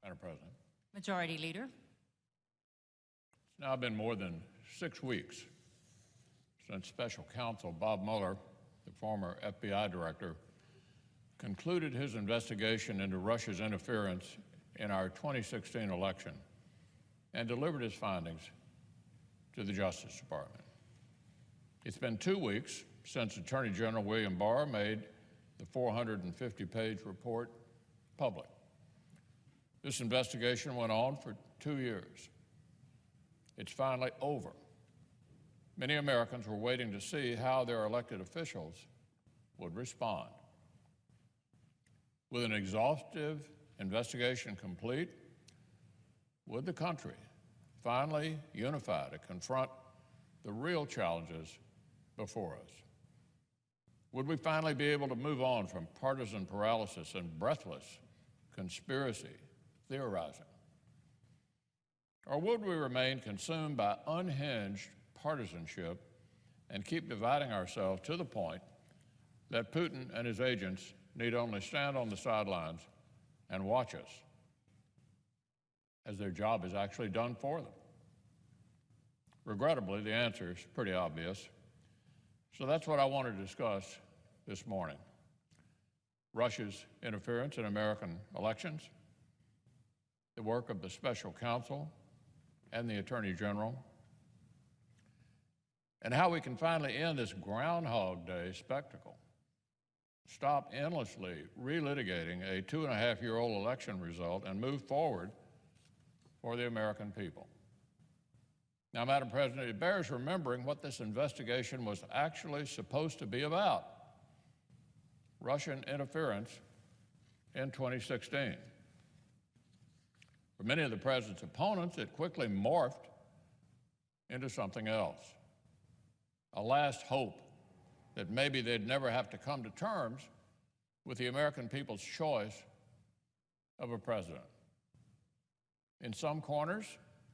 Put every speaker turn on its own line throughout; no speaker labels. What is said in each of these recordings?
Madam President.
Majority Leader.
It's now been more than 6 weeks since Special Counsel Bob Mueller, the former FBI director, concluded his investigation into Russia's interference in our 2016 election and delivered his findings to the Justice Department. It's been 2 weeks since Attorney General William Barr made the 450-page report public. This investigation went on for 2 years. It's finally over. Many Americans were waiting to see how their elected officials would respond. With an exhaustive investigation complete, would the country finally unify to confront the real challenges before us? Would we finally be able to move on from partisan paralysis and breathless conspiracy theorizing? Or would we remain consumed by unhinged partisanship and keep dividing ourselves to the point that Putin and his agents need only stand on the sidelines and watch us as their job is actually done for them? Regrettably, the answer is pretty obvious. So that's what I want to discuss this morning: Russia's interference in American elections, the work of the Special Counsel and the Attorney General, and how we can finally end this Groundhog Day spectacle, stop endlessly relitigating a 2.5-year-old election result, and move forward for the American people. Now, Madam President, it bears remembering what this investigation was actually supposed to be about: Russian interference in 2016. For many of the president's opponents, it quickly morphed into something else, a last hope that maybe they'd never have to come to terms with the American people's choice of a president. In some corners,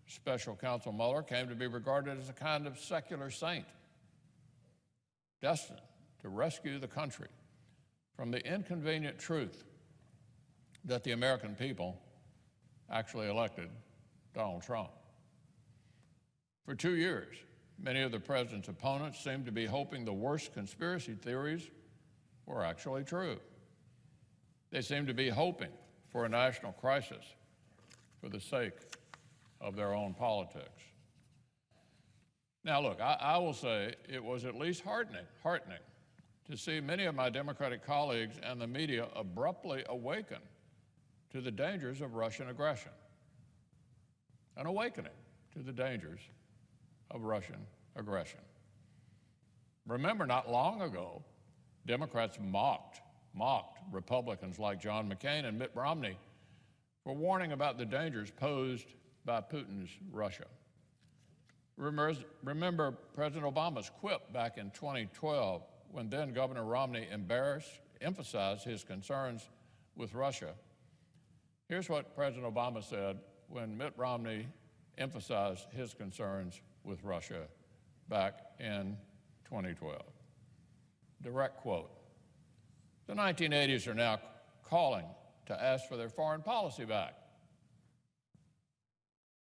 Special Counsel Mueller came to be regarded as a kind of secular saint, destined to rescue the country from the inconvenient truth that the American people actually elected Donald Trump. For 2 years, many of the president's opponents seemed to be hoping the worst conspiracy theories were actually true. They seemed to be hoping for a national crisis for the sake of their own politics. Now, look, I will say it was at least heartening to see many of my Democratic colleagues and the media abruptly awaken to the dangers of Russian aggression, an awakening to the dangers of Russian aggression. Remember, not long ago, Democrats mocked Republicans like John McCain and Mitt Romney for warning about the dangers posed by Putin's Russia. Remember President Obama's quip back in 2012 when then Governor Romney emphasized his concerns with Russia. Here's what President Obama said when Mitt Romney emphasized his concerns with Russia back in 2012. Direct quote: "The 1980s are now calling to ask for their foreign policy back."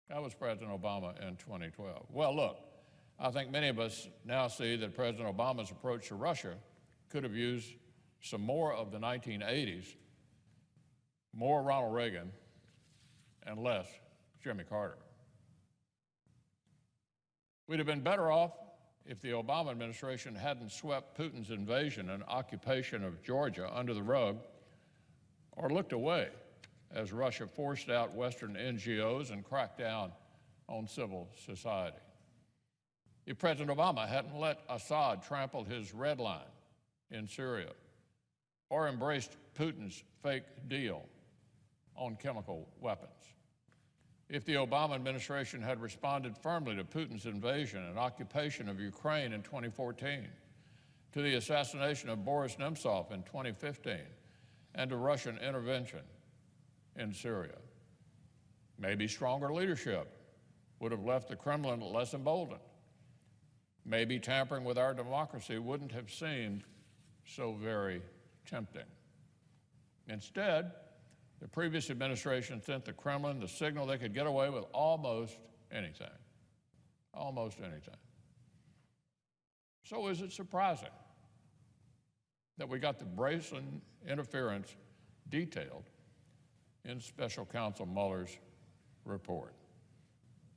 That was President Obama in 2012. Well, look, I think many of us now see that President Obama's approach to Russia could have used some more of the 1980s, more Ronald Reagan, and less Jimmy Carter. We'd have been better off if the Obama administration hadn't swept Putin's invasion and occupation of Georgia under the rug, or looked away as Russia forced out Western NGOs and cracked down on civil society. If President Obama hadn't let Assad trample his red line in Syria, or embraced Putin's fake deal on chemical weapons. If the Obama administration had responded firmly to Putin's invasion and occupation of Ukraine in 2014, to the assassination of Boris Nemtsov in 2015, and to Russian intervention in Syria. Maybe stronger leadership would have left the Kremlin less emboldened. Maybe tampering with our democracy wouldn't have seemed so very tempting. Instead, The previous administration sent the Kremlin the signal they could get away with almost anything. Almost anything. So is it surprising that we got the brazen interference detailed in Special Counsel Mueller's report?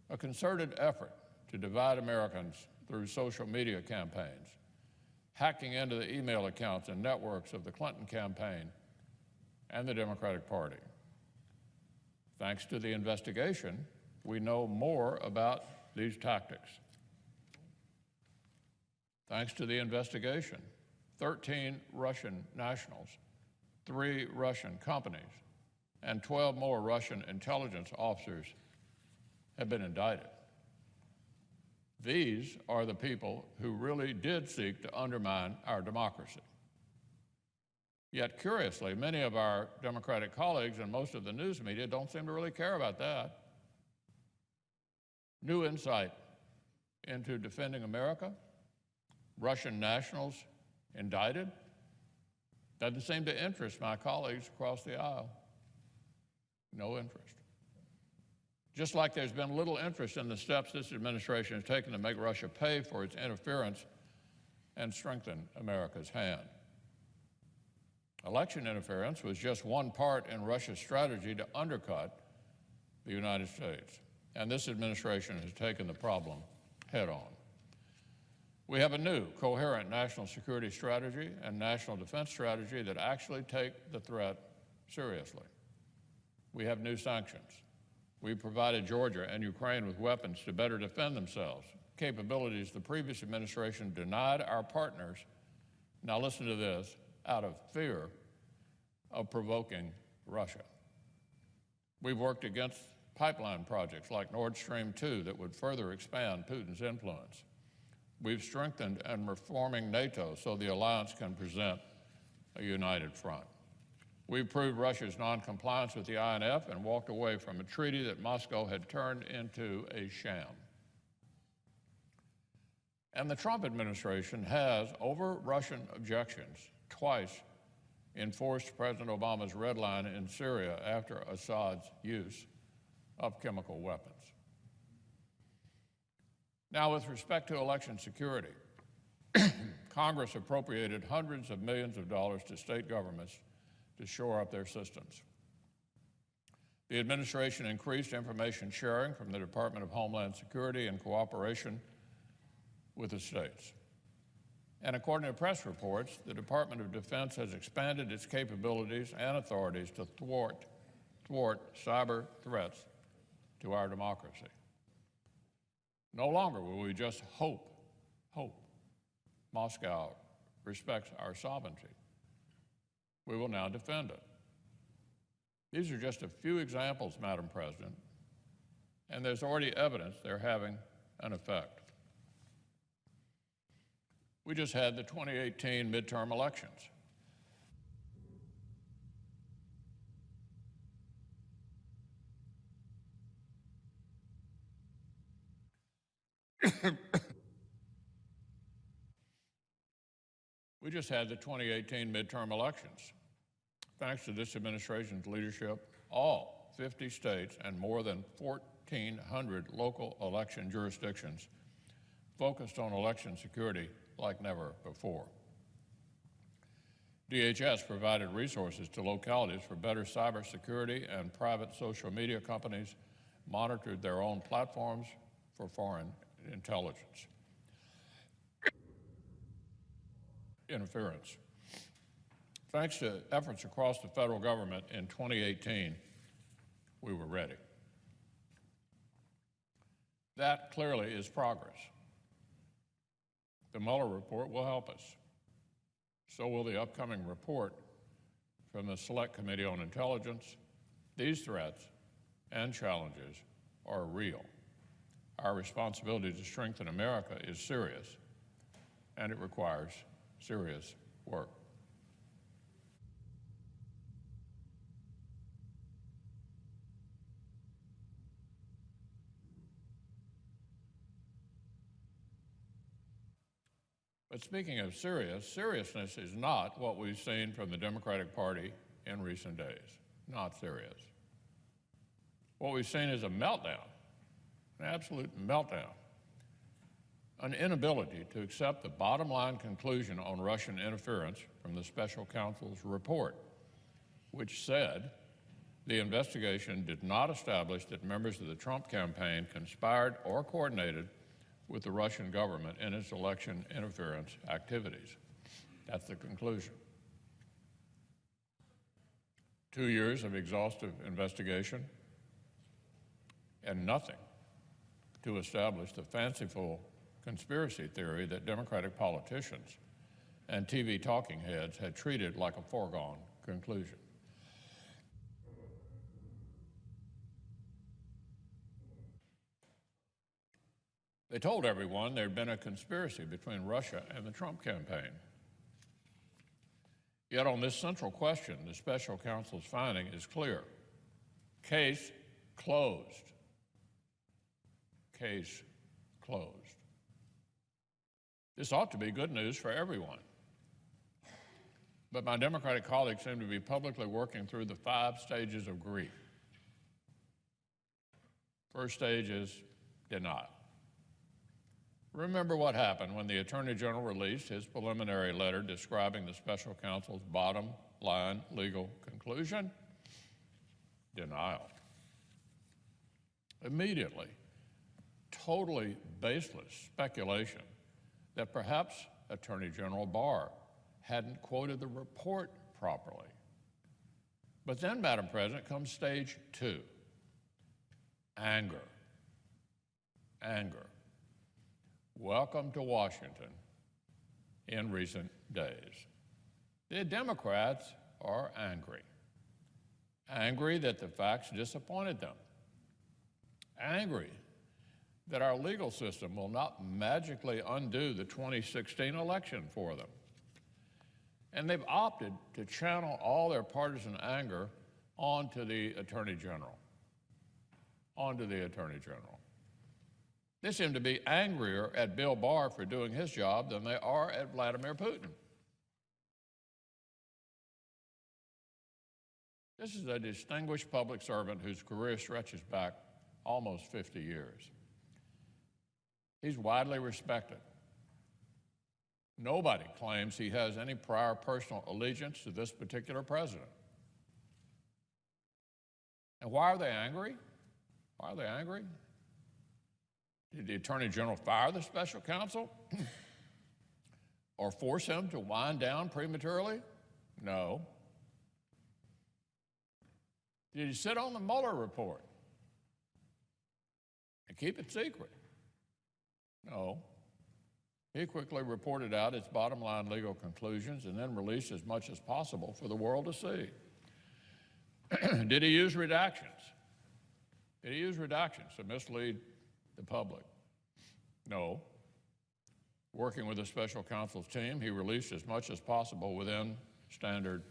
A concerted effort to divide Americans through social media campaigns, hacking into the email accounts and networks of the Clinton campaign and the Democratic Party. Thanks to the investigation, we know more about these tactics. Thanks to the investigation, 13 Russian nationals, 3 Russian companies, and 12 more Russian intelligence officers have been indicted. These are the people who really did seek to undermine our democracy. Yet, curiously, many of our Democratic colleagues and most of the news media don't seem to really care about that. New insight into defending America, Russian nationals indicted, doesn't seem to interest my colleagues across the aisle. No interest. Just like there's been little interest in the steps this administration has taken to make Russia pay for its interference and strengthen America's hand. Election interference was just one part in Russia's strategy to undercut the United States, and this administration has taken the problem head on. We have a new, coherent national security strategy and national defense strategy that actually take the threat seriously. We have new sanctions. We provided Georgia and Ukraine with weapons to better defend themselves, capabilities the previous administration denied our partners, now listen to this, out of fear of provoking Russia. We've worked against pipeline projects like Nord Stream 2 that would further expand Putin's influence. We've strengthened and reforming NATO so the alliance can present a united front. We've proved Russia's noncompliance with the INF and walked away from a treaty that Moscow had turned into a sham. And the Trump administration has, over Russian objections, twice enforced President Obama's red line in Syria after Assad's use of chemical weapons. Now, with respect to election security, Congress appropriated hundreds of millions of dollars to state governments to shore up their systems. The administration increased information sharing from the Department of Homeland Security in cooperation with the states. And according to press reports, the Department of Defense has expanded its capabilities and authorities to thwart cyber threats to our democracy. No longer will we just hope Moscow respects our sovereignty. We will now defend it. These are just a few examples, Madam President, and there's already evidence they're having an effect. We just had the 2018 midterm elections. We just had the 2018 midterm elections. Thanks to this administration's leadership, all 50 states and more than 1,400 local election jurisdictions focused on election security like never before. DHS provided resources to localities for better cybersecurity, and private social media companies monitored their own platforms for foreign intelligence interference. Thanks to efforts across the federal government in 2018, we were ready. That clearly is progress. The Mueller report will help us. So will the upcoming report from the Select Committee on Intelligence. These threats and challenges are real. Our responsibility to strengthen America is serious, and it requires serious work. But speaking of seriousness is not what we've seen from the Democratic Party in recent days. not serious. What we've seen is a meltdown, an absolute meltdown, an inability to accept the bottom line conclusion on Russian interference from the special counsel's report, which said the investigation did not establish that members of the Trump campaign conspired or coordinated with the Russian government in its election interference activities. That's the conclusion. 2 years of exhaustive investigation and nothing to establish the fanciful conspiracy theory that Democratic politicians and TV talking heads had treated like a foregone conclusion. They told everyone there had been a conspiracy between Russia and the Trump campaign. Yet on this central question, the special counsel's finding is clear. Case closed. Case closed. This ought to be good news for everyone. But my Democratic colleagues seem to be publicly working through the 5 stages of grief. First stage is denial. Remember what happened when the Attorney General released his preliminary letter describing the special counsel's bottom line legal conclusion? Denial. Immediately, totally baseless speculation that perhaps Attorney General Barr hadn't quoted the report properly. But then, Madam President, comes stage 2, anger. Anger. Welcome to Washington in recent days. The Democrats are angry. Angry that the facts disappointed them. Angry that our legal system will not magically undo the 2016 election for them. And they've opted to channel all their partisan anger onto the Attorney General. Onto the Attorney General. They seem to be angrier at Bill Barr for doing his job than they are at Vladimir Putin. This is a distinguished public servant whose career stretches back almost 50 years. He's widely respected. Nobody claims he has any prior personal allegiance to this particular president. And why are they angry? Why are they angry? Did the Attorney General fire the special counsel or force him to wind down prematurely? No. Did he sit on the Mueller report and keep it secret? No. He quickly reported out its bottom line legal conclusions and then released as much as possible for the world to see. Did he use redactions? Did he use redactions to mislead the public? No. Working with the special counsel's team, he released as much as possible within standard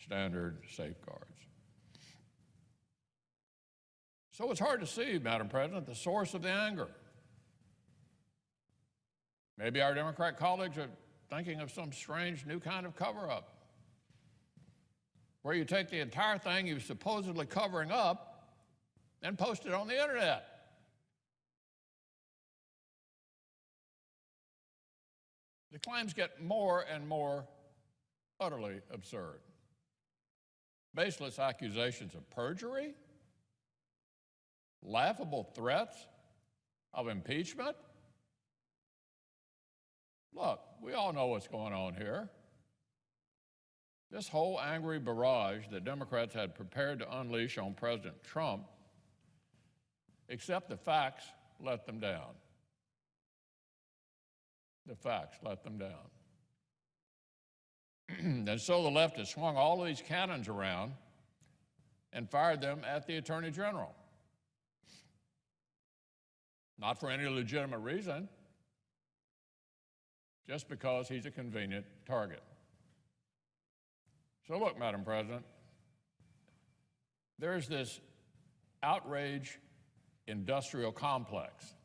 safeguards. So it's hard to see, Madam President, the source of the anger. Maybe our Democrat colleagues are thinking of some strange new kind of cover-up, where you take the entire thing you're supposedly covering up and post it on the internet. The claims get more and more utterly absurd. Baseless accusations of perjury, laughable threats of impeachment. Look, we all know what's going on here. This whole angry barrage that Democrats had prepared to unleash on President Trump, except the facts let them down. The facts let them down. And so the left has swung all of these cannons around and fired them at the Attorney General. Not for any legitimate reason, just because he's a convenient target. So look, Madam President, there's this outrage industrial complex.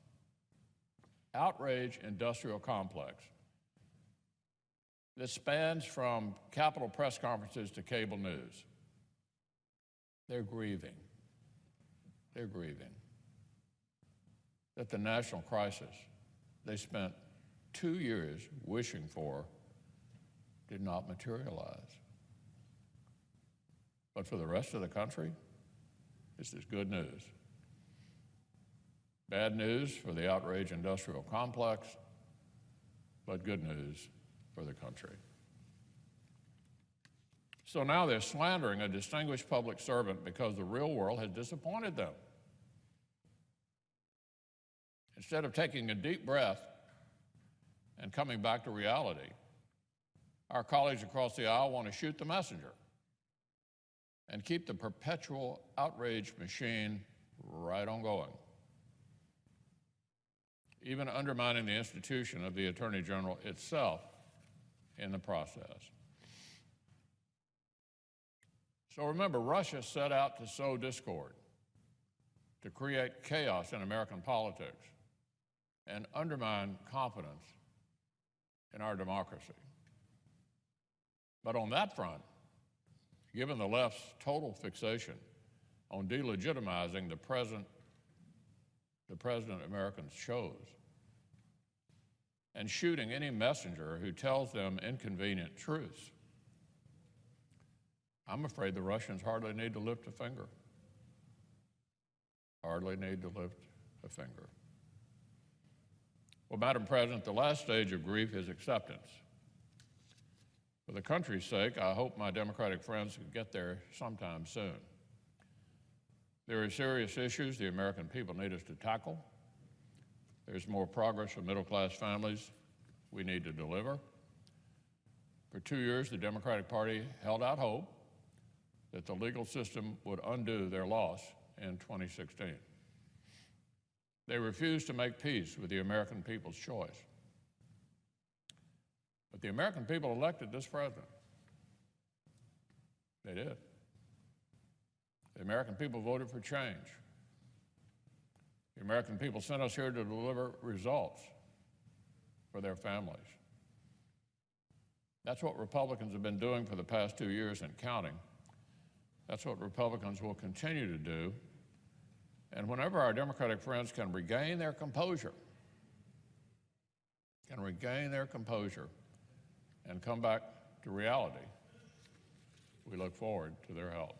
Outrage industrial complex that spans from Capitol press conferences to cable news. They're grieving. They're grieving that the national crisis they spent 2 years wishing for did not materialize. But for the rest of the country, this is good news. Bad news for the outraged industrial complex, but good news for the country. So now they're slandering a distinguished public servant because the real world has disappointed them. Instead of taking a deep breath and coming back to reality, our colleagues across the aisle want to shoot the messenger and keep the perpetual outrage machine right on going, even undermining the institution of the Attorney General itself in the process. So remember, Russia set out to sow discord, to create chaos in American politics, and undermine confidence in our democracy. But on that front, given the left's total fixation on delegitimizing the president Americans chose, and shooting any messenger who tells them inconvenient truths, I'm afraid the Russians hardly need to lift a finger. Hardly need to lift a finger. Well, Madam President, the last stage of grief is acceptance. For the country's sake, I hope my Democratic friends can get there sometime soon. There are serious issues the American people need us to tackle. There's more progress for middle-class families we need to deliver. For 2 years, the Democratic Party held out hope that the legal system would undo their loss in 2016. They refused to make peace with the American people's choice. But the American people elected this president. They did. The American people voted for change. The American people sent us here to deliver results for their families. That's what Republicans have been doing for the past 2 years and counting. That's what Republicans will continue to do. And whenever our Democratic friends can regain their composure, and come back to reality, we look forward to their help.